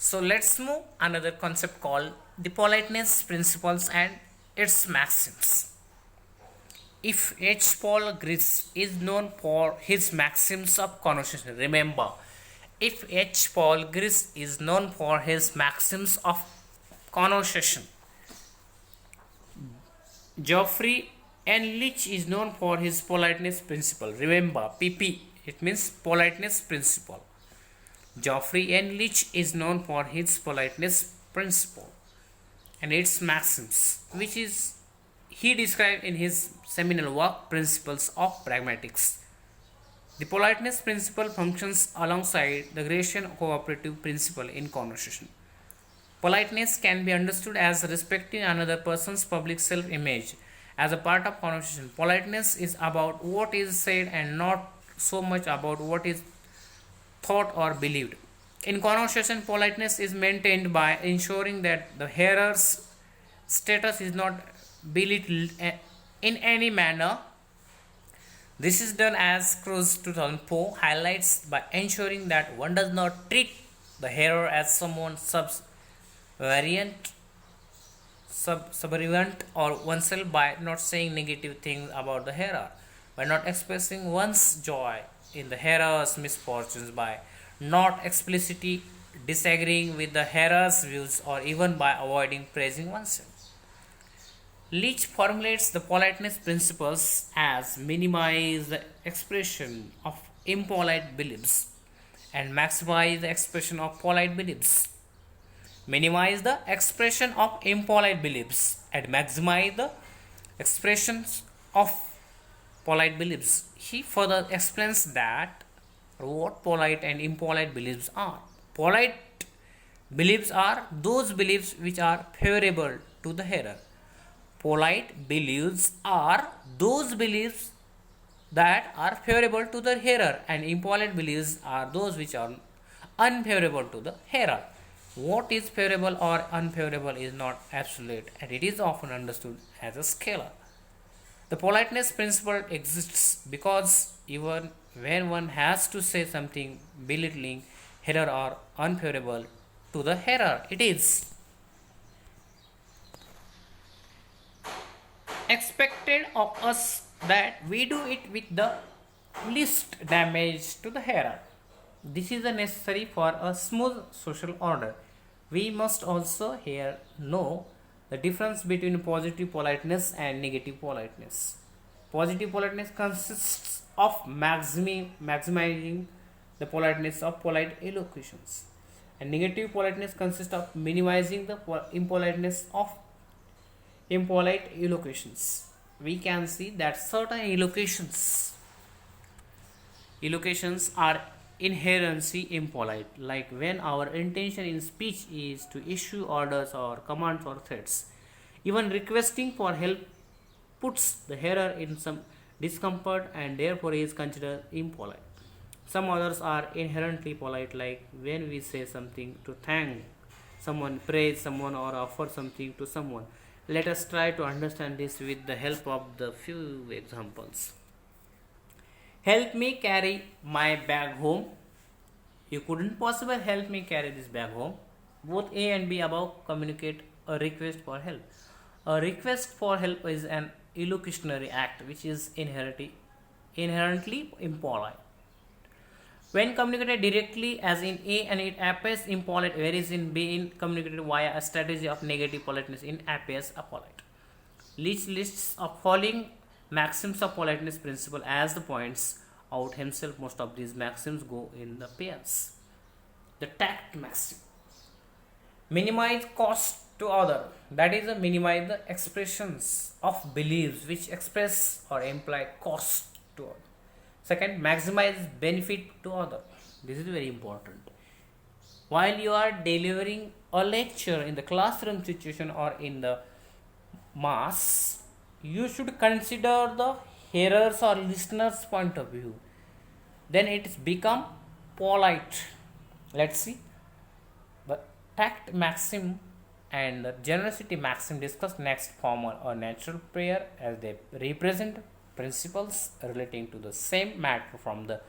So let's move another concept called the politeness principles and its maxims. If H. Paul Gris is known for his maxims of conversation, remember, if H. Paul Gris is known for his maxims of conversation, Geoffrey N. Leach is known for his politeness principle. Remember, PP, it means politeness principle. Geoffrey N. Leach is known for his politeness principle and its maxims, which is he described in his seminal work Principles of Pragmatics. The politeness principle functions alongside the Grecian cooperative principle in conversation. Politeness can be understood as respecting another person's public self image as a part of conversation. Politeness is about what is said and not so much about what is thought or believed. In conversation, politeness is maintained by ensuring that the hearer's status is not belittled in any manner. This is done as Cruz 2004 highlights by ensuring that one does not treat the hearer as someone subservient or oneself by not saying negative things about the hearer, by not expressing one's joy in the hearer's misfortunes, by not explicitly disagreeing with the hearer's views, or even by avoiding praising oneself. Leach formulates the politeness principles as minimize the expression of impolite beliefs and maximize the expression of polite beliefs. Minimize the expression of impolite beliefs and maximize the expressions of polite beliefs. He further explains that what polite and impolite beliefs are. Polite beliefs are those beliefs which are favorable to the hearer. Polite beliefs are those beliefs that are favorable to the hearer, and impolite beliefs are those which are unfavorable to the hearer. What is favorable or unfavorable is not absolute, and it is often understood as a scalar. The politeness principle exists because even when one has to say something belittling hearer or unfavorable to the hearer, it is expected of us that we do it with the least damage to the hearer. This is necessary for a smooth social order. We must also here know the difference between positive politeness and negative politeness. Positive politeness consists of maximizing the politeness of polite elocutions, and negative politeness consists of minimizing the impoliteness of impolite elocutions. We can see that certain elocutions are inherently impolite, like when our intention in speech is to issue orders or commands or threats. Even requesting for help puts the hearer in some discomfort and therefore is considered impolite. Some others are inherently polite, like when we say something to thank someone, praise someone, or offer something to someone. Let us try to understand this with the help of the few examples. Help me carry my bag home. You couldn't possibly help me carry this bag home. Both A and B above communicate a request for help. A request for help is an illocutionary act which is inherently impolite. When communicated directly, as in A, and it appears impolite, whereas in B, in communicated via a strategy of negative politeness, it appears apolite. Leach lists of following maxims of politeness principle as the points out himself. Most of these maxims go in the pairs. The tact maxim: minimize cost to other, that is, minimize the expressions of beliefs which express or imply cost to other. Second, maximize benefit to other. This is very important. While you are delivering a lecture in the classroom situation or in the mass, you should consider the hearers or listeners' point of view. Then it's become polite. Let's see. The tact maxim and the generosity maxim discussed next. Formal or natural prayer, as they represent principles relating to the same matter from the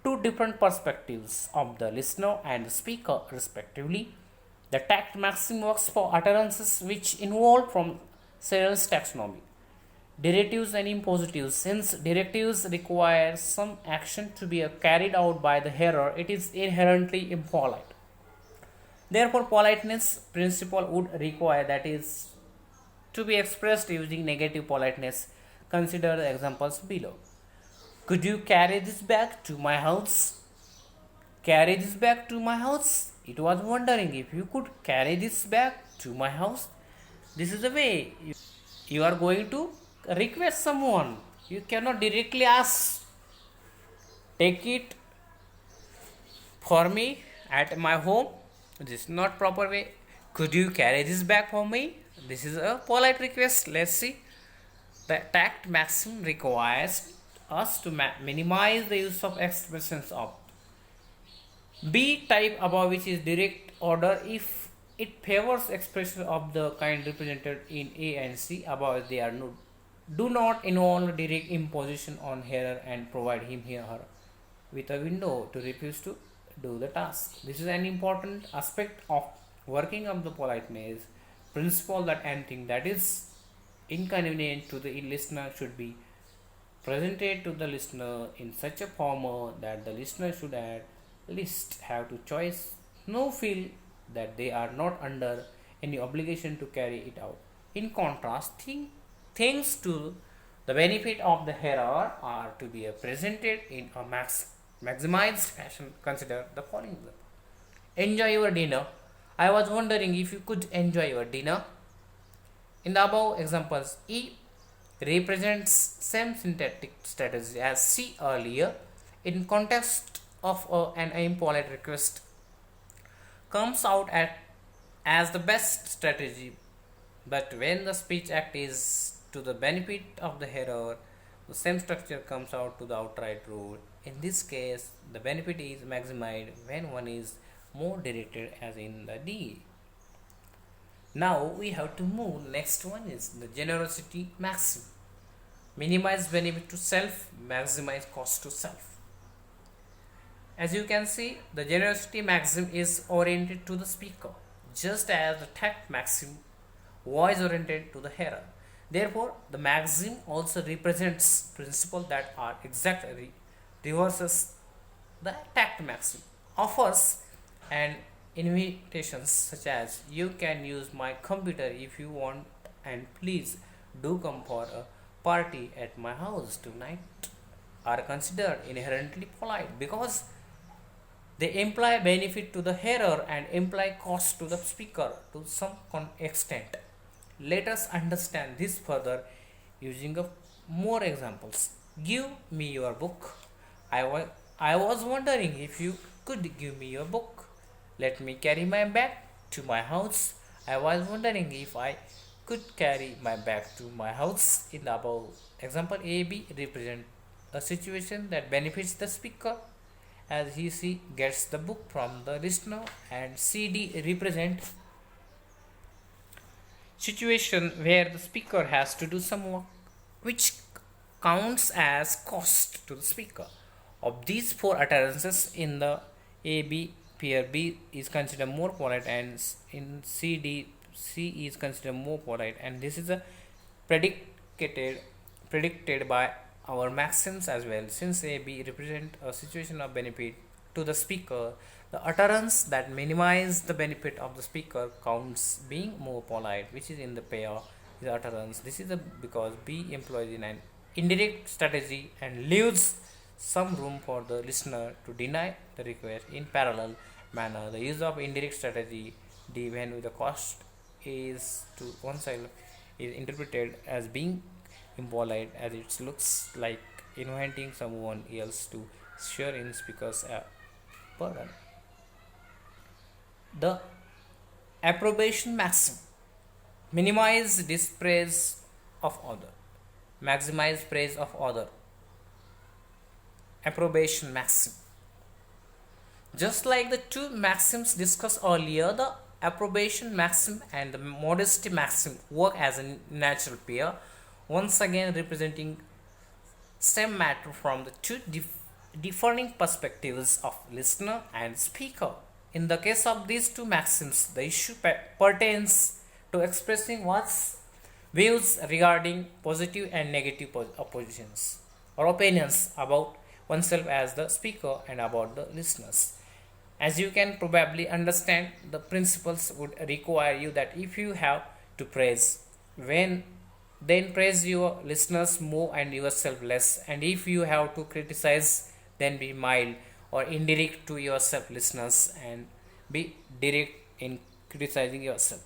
two different perspectives of the listener and the speaker respectively. The tact maxim works for utterances which involve from Searle's taxonomy. Directives and impositives. Since directives require some action to be carried out by the hearer, it is inherently impolite. Therefore, politeness principle would require that is to be expressed using negative politeness. Consider the examples below. Could you carry this bag to my house? Carry this bag to my house? It was wondering if you could carry this bag to my house. This is the way you are going to request someone. You cannot directly ask, take it for me at my home. This is not proper way. Could you carry this bag for me? This is a polite request. Let's see. The tact maxim requires us to minimize the use of expressions of B type above, which is direct order if it favors expression of the kind represented in A and C above. They are no, do not involve direct imposition on hearer and provide him her with a window to refuse to do the task. This is an important aspect of working of the politeness principle, that anything that is inconvenient to the listener should be presented to the listener in such a form that the listener should at least have to choice, no feel that they are not under any obligation to carry it out. In contrast, things to the benefit of the hearer are to be presented in a maximized fashion. Consider the following example. Enjoy your dinner. I was wondering if you could enjoy your dinner. In the above examples, E represents same syntactic strategy as C earlier. In context of an impolite request, comes out as the best strategy, but when the speech act is to the benefit of the hearer, the same structure comes out to the outright rule. In this case, the benefit is maximized when one is more directed, as in the D. Now we have to move. Next one is the generosity maxim. Minimize benefit to self, maximize cost to self. As you can see, the generosity maxim is oriented to the speaker, just as the tact maxim was oriented to the hearer. Therefore, the maxim also represents principles that are exactly reverses the tact maxim. Offers and invitations such as you can use my computer if you want, and please do come for a party at my house tonight are considered inherently polite because they imply benefit to the hearer and imply cost to the speaker to some extent. Let us understand this further using more examples. Give me your book. I was wondering if you could give me your book. Let me carry my bag to my house. I was wondering if I could carry my bag to my house. In the above example, A, B represent a situation that benefits the speaker as he gets the book from the listener, and C, D represent situation where the speaker has to do some work which counts as cost to the speaker. Of these four utterances in the A, B pair, B is considered more polite, and in C, D, C is considered more polite, and this is a predicted by our maxims as well. Since A, B represent a situation of benefit to the speaker, the utterance that minimize the benefit of the speaker counts being more polite, which is in the pair is utterance. This is because B employs in an indirect strategy and leaves some room for the listener to deny the request. In parallel manner, the use of indirect strategy D when the cost is to one side is interpreted as being impolite, as it looks like inviting someone else to share in speaker's burden. The approbation maxim: minimize dispraise of other, maximize praise of other. Approbation maxim. Just like the two maxims discussed earlier, the approbation maxim and the modesty maxim work as a natural pair, once again representing same matter from the two differing perspectives of listener and speaker. In the case of these two maxims, the issue pertains to expressing one's views regarding positive and negative oppositions or opinions about oneself as the speaker and about the listeners. As you can probably understand, the principles would require you that if you have to praise, when then praise your listeners more and yourself less, and if you have to criticize, then be mild or indirect to yourself listeners and be direct in criticizing yourself.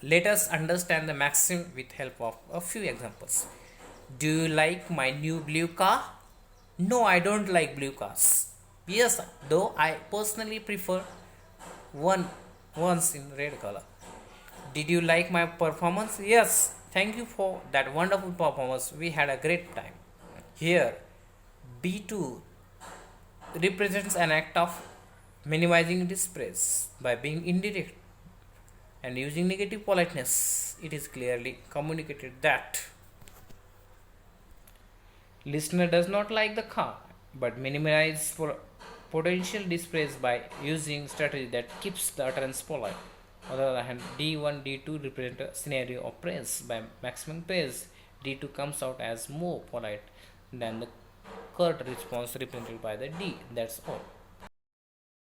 Let us understand the maxim with help of a few examples. Do you like my new blue car? No, I don't like blue cars. Yes, though I personally prefer one ones in red color. Did you like my performance? Yes, thank you for that wonderful performance. We had a great time. Here, B2 represents an act of minimizing dispraise by being indirect and using negative politeness. It is clearly communicated that listener does not like the car but minimize for potential dispraise by using strategy that keeps the utterance polite. On the other hand, D1, D2 represent a scenario of praise. By maximum praise, D2 comes out as more polite than the curt response represented by the D. That's all.